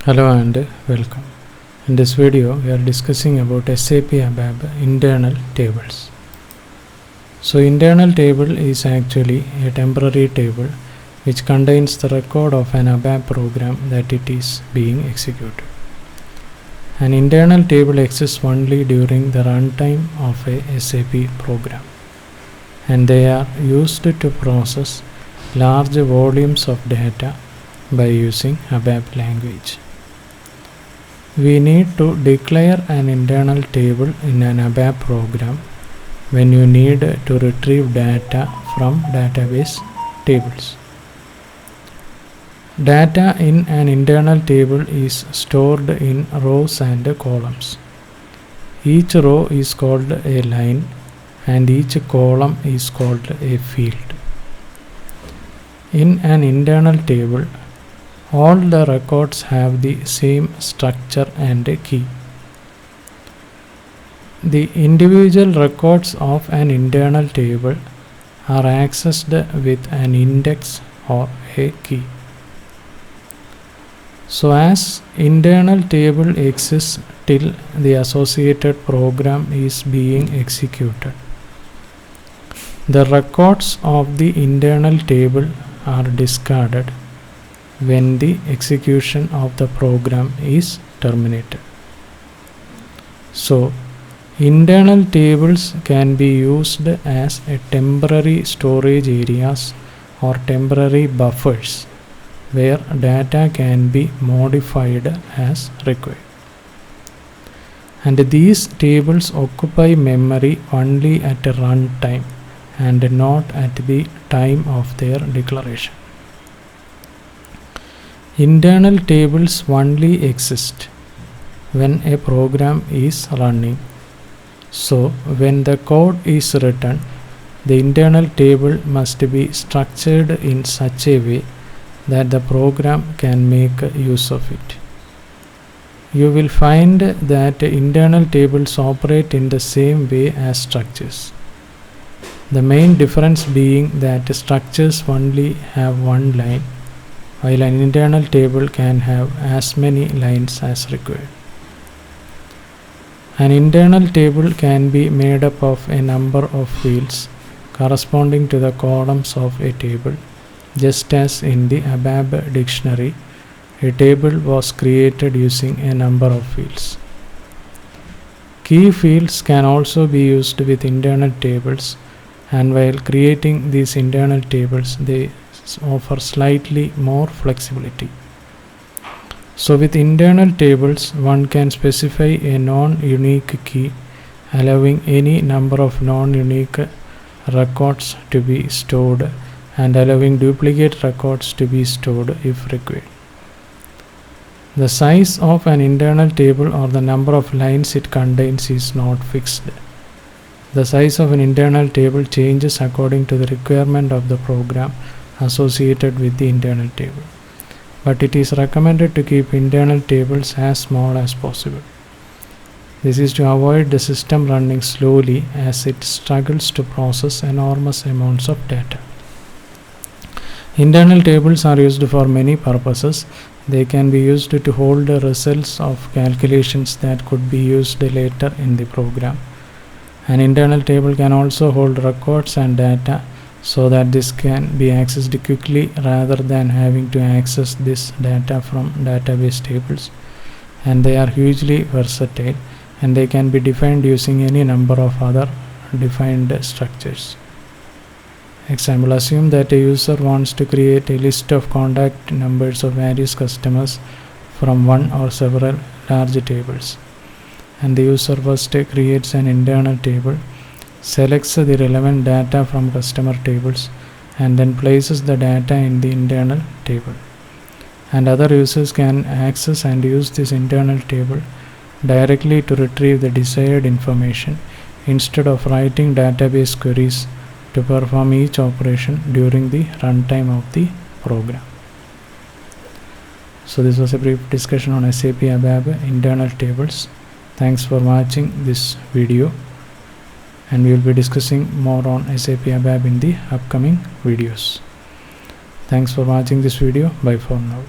Hello and welcome. In this video we are discussing about SAP ABAP internal tables. So internal table is actually a temporary table which contains the record of an ABAP program that it is being executed. An internal table exists only during the runtime of a SAP program, and they are used to process large volumes of data by using ABAP language. We need to declare an internal table in an ABAP program when you need to retrieve data from database tables. Data in an internal table is stored in rows and columns. Each row is called a line and each column is called a field. In an internal table, all the records have the same structure and key. The individual records of an internal table are accessed with an index or a key. So as internal table exists till the associated program is being executed, the records of the internal table are discarded when the execution of the program is terminated. So, internal tables can be used as a temporary storage areas or temporary buffers where data can be modified as required. And these tables occupy memory only at runtime and not at the time of their declaration. Internal tables only exist when a program is running. So, when the code is written, the internal table must be structured in such a way that the program can make use of it. You will find that internal tables operate in the same way as structures. The main difference being that structures only have one line, while an internal table can have as many lines as required. An internal table can be made up of a number of fields corresponding to the columns of a table, just as in the ABAP dictionary, a table was created using a number of fields. Key fields can also be used with internal tables, and while creating these internal tables, they offer slightly more flexibility. So with internal tables, one can specify a non-unique key, allowing any number of non-unique records to be stored and allowing duplicate records to be stored if required. The size of an internal table or the number of lines it contains is not fixed. The size of an internal table changes according to the requirement of the program associated with the internal table, but it is recommended to keep internal tables as small as possible. This is to avoid the system running slowly as it struggles to process enormous amounts of data. Internal tables are used for many purposes. They can be used to hold the results of calculations that could be used later in the program. An internal table can also hold records and data so that this can be accessed quickly rather than having to access this data from database tables. And they are hugely versatile and they can be defined using any number of other defined structures. Example, assume that a user wants to create a list of contact numbers of various customers from one or several large tables. And the user first creates an internal table, selects the relevant data from customer tables, and then places the data in the internal table. And other users can access and use this internal table directly to retrieve the desired information instead of writing database queries to perform each operation during the runtime of the program. So this was a brief discussion on SAP ABAP internal tables. Thanks for watching this video, and we will be discussing more on SAP ABAP in the upcoming videos. Thanks for watching this video. Bye for now.